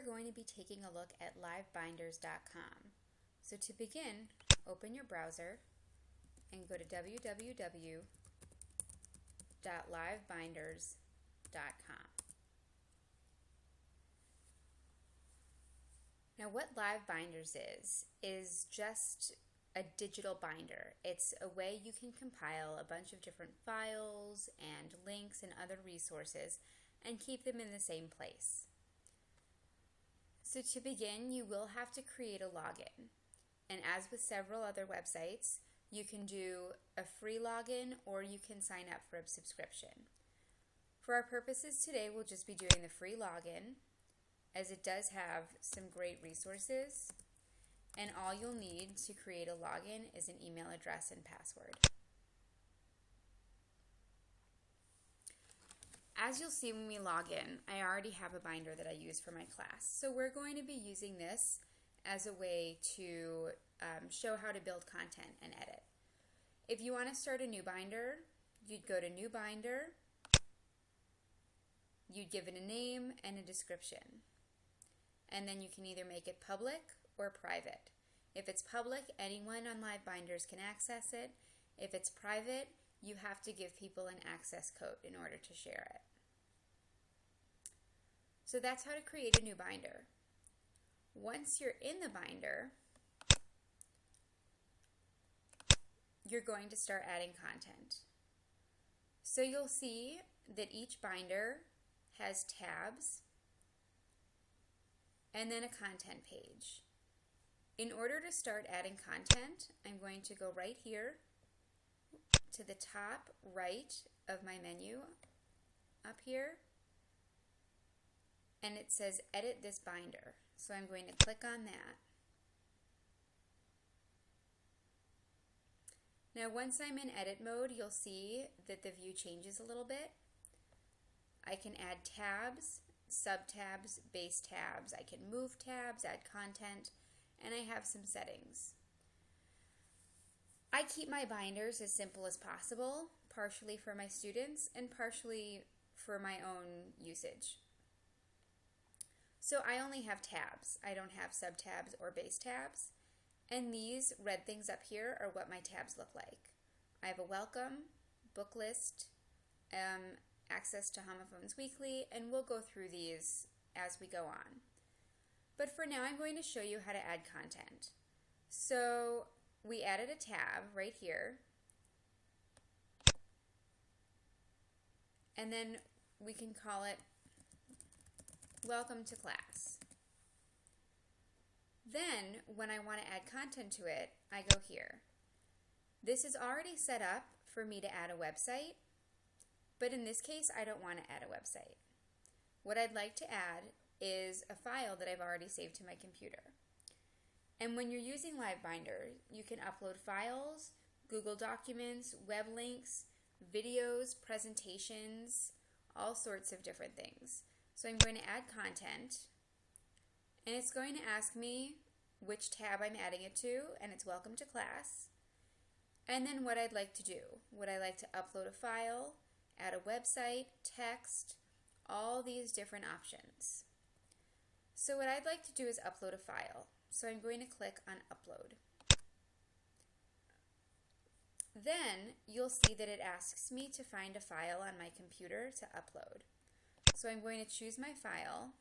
going to be taking a look at LiveBinders.com. So to begin, open your browser and go to www.livebinders.com. Now what LiveBinders is just a digital binder. It's a way you can compile a bunch of different files and links and other resources and keep them in the same place. So to begin, you will have to create a login. And as with several other websites, you can do a free login or you can sign up for a subscription. For our purposes today, we'll just be doing the free login, as it does have some great resources. And all you'll need to create a login is an email address and password. As you'll see when we log in, I already have a binder that I use for my class. So we're going to be using this as a way to show how to build content and edit. If you want to start a new binder, you'd go to New Binder, you'd give it a name and a description. And then you can either make it public or private. If it's public, anyone on LiveBinders can access it. If it's private, you have to give people an access code in order to share it. So that's how to create a new binder. Once you're in the binder, you're going to start adding content. So you'll see that each binder has tabs and then a content page. In order to start adding content, I'm going to go right here to the top right of my menu up here, and it says edit this binder. So I'm going to click on that. Now once I'm in edit mode, you'll see that the view changes a little bit. I can add tabs, subtabs, base tabs. I can move tabs, add content, and I have some settings. I keep my binders as simple as possible, partially for my students and partially for my own usage. So I only have tabs. I don't have subtabs or base tabs. And these red things up here are what my tabs look like. I have a welcome, book list, access to Homophones Weekly, and we'll go through these as we go on. But for now, I'm going to show you how to add content. So we added a tab right here. And then we can call it Welcome to Class. Then, when I want to add content to it, I go here. This is already set up for me to add a website, but in this case, I don't want to add a website. What I'd like to add is a file that I've already saved to my computer. And when you're using LiveBinder, you can upload files, Google Documents, web links, videos, presentations, all sorts of different things. So I'm going to add content, and it's going to ask me which tab I'm adding it to, and it's Welcome to Class. And then what I'd like to do. Would I like to upload a file, add a website, text, all these different options. So what I'd like to do is upload a file. So I'm going to click on Upload. Then you'll see that it asks me to find a file on my computer to upload. So I'm going to choose my file.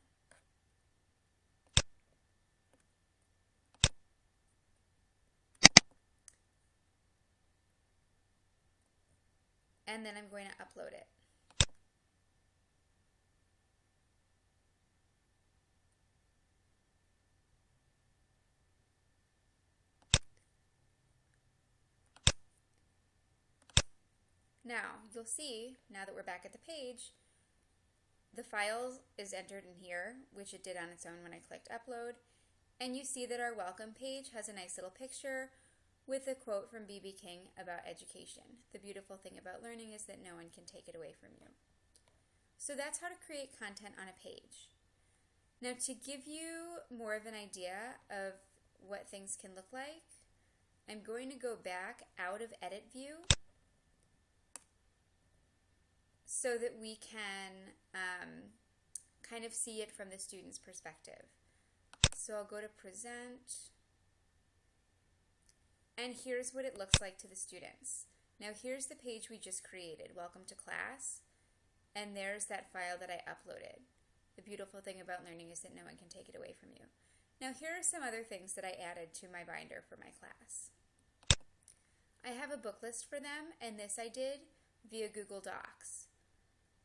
And then I'm going to upload it. Now, you'll see, now that we're back at the page, the file is entered in here, which it did on its own when I clicked upload, and you see that our welcome page has a nice little picture with a quote from B.B. King about education. The beautiful thing about learning is that no one can take it away from you. So that's how to create content on a page. Now to give you more of an idea of what things can look like, I'm going to go back out of Edit View so that we can kind of see it from the student's perspective. So I'll go to present, and here's what it looks like to the students. Now here's the page we just created, welcome to class, and there's that file that I uploaded. The beautiful thing about learning is that no one can take it away from you. Now here are some other things that I added to my binder for my class. I have a book list for them, and this I did via Google Docs.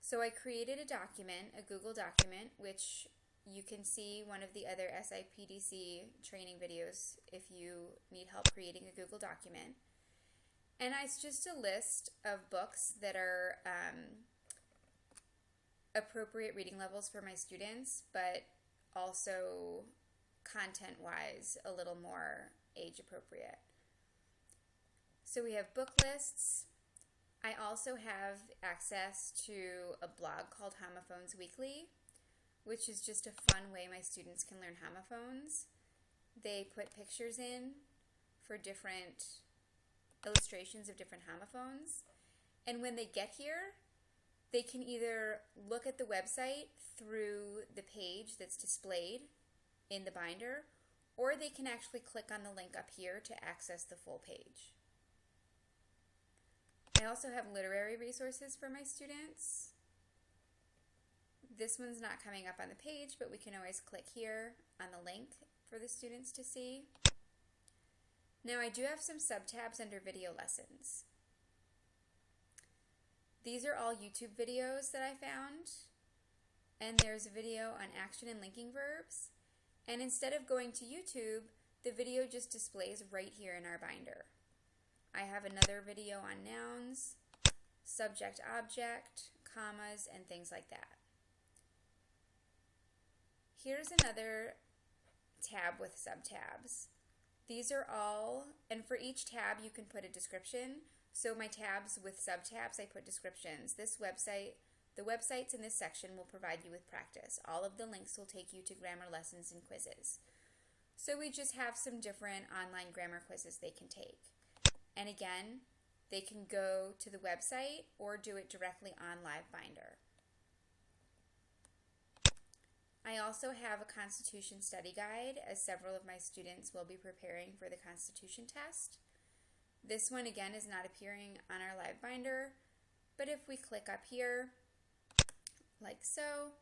So I created a document, a Google document, which you can see one of the other SIPDC training videos if you need help creating a Google document. And it's just a list of books that are appropriate reading levels for my students, but also content-wise a little more age-appropriate. So we have book lists. I also have access to a blog called Homophones Weekly, which is just a fun way my students can learn homophones. They put pictures in for different illustrations of different homophones, and when they get here, they can either look at the website through the page that's displayed in the binder, or they can actually click on the link up here to access the full page. I also have literary resources for my students. This one's not coming up on the page, but we can always click here on the link for the students to see. Now I do have some subtabs under video lessons. These are all YouTube videos that I found, and there's a video on action and linking verbs, and instead of going to YouTube, the video just displays right here in our binder. I have another video on nouns, subject, object, commas, and things like that. Here's another tab with subtabs. These are all, and for each tab you can put a description. So my tabs with subtabs, I put descriptions. The websites in this section will provide you with practice. All of the links will take you to grammar lessons and quizzes. So we just have some different online grammar quizzes they can take. And again, they can go to the website or do it directly on LiveBinder. I also have a Constitution study guide, as several of my students will be preparing for the Constitution test. This one again is not appearing on our LiveBinder, but if we click up here, like so,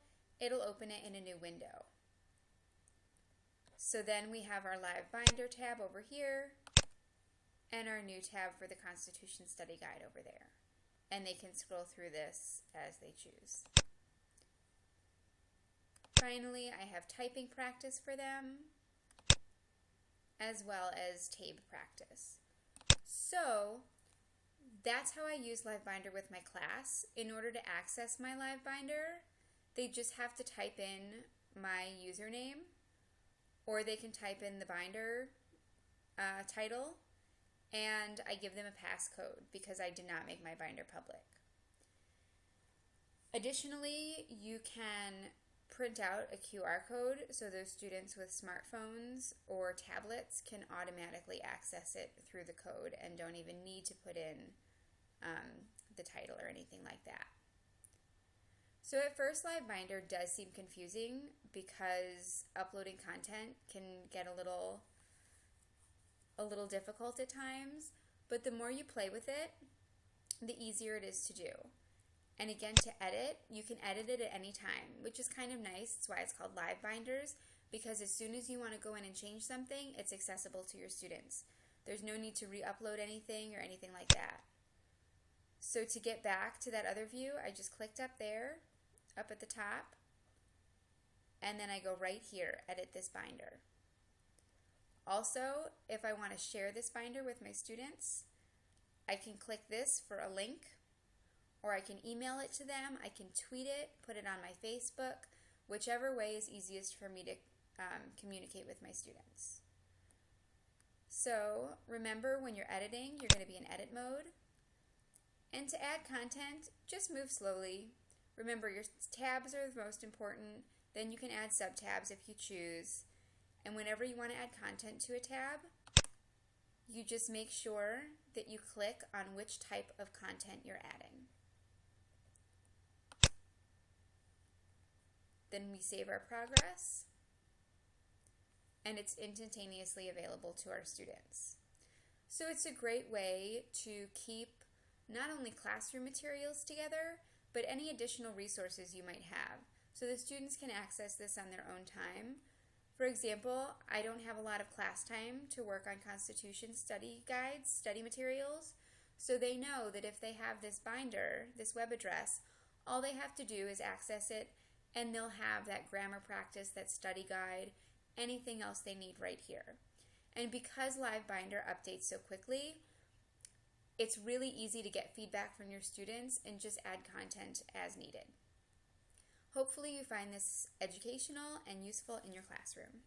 it'll open it in a new window. So then we have our LiveBinder tab over here, and our new tab for the Constitution study guide over there. And they can scroll through this as they choose. Finally, I have typing practice for them, as well as TABE practice. So that's how I use LiveBinder with my class. In order to access my LiveBinder, they just have to type in my username, or they can type in the binder title, and I give them a passcode because I did not make my binder public. Additionally, you can print out a QR code so those students with smartphones or tablets can automatically access it through the code and don't even need to put in the title or anything like that. So at first, LiveBinder does seem confusing because uploading content can get a little difficult at times, but the more you play with it, the easier it is to do. And again, to edit, you can edit it at any time, which is kind of nice. That's why it's called LiveBinders, because as soon as you want to go in and change something, it's accessible to your students. There's no need to re-upload anything or anything like that. So to get back to that other view, I just clicked up there, up at the top, and then I go right here, edit this binder. Also, if I want to share this binder with my students, I can click this for a link, or I can email it to them, I can tweet it, put it on my Facebook, whichever way is easiest for me to communicate with my students. So remember, when you're editing, you're going to be in edit mode. And to add content, just move slowly. Remember, your tabs are the most important, then you can add subtabs if you choose. And whenever you want to add content to a tab, you just make sure that you click on which type of content you're adding. Then we save our progress, and it's instantaneously available to our students. So it's a great way to keep not only classroom materials together, but any additional resources you might have, so the students can access this on their own time. For example, I don't have a lot of class time to work on Constitution study guides, study materials, so they know that if they have this binder, this web address, all they have to do is access it, and they'll have that grammar practice, that study guide, anything else they need right here. And because LiveBinder updates so quickly, it's really easy to get feedback from your students and just add content as needed. Hopefully you find this educational and useful in your classroom.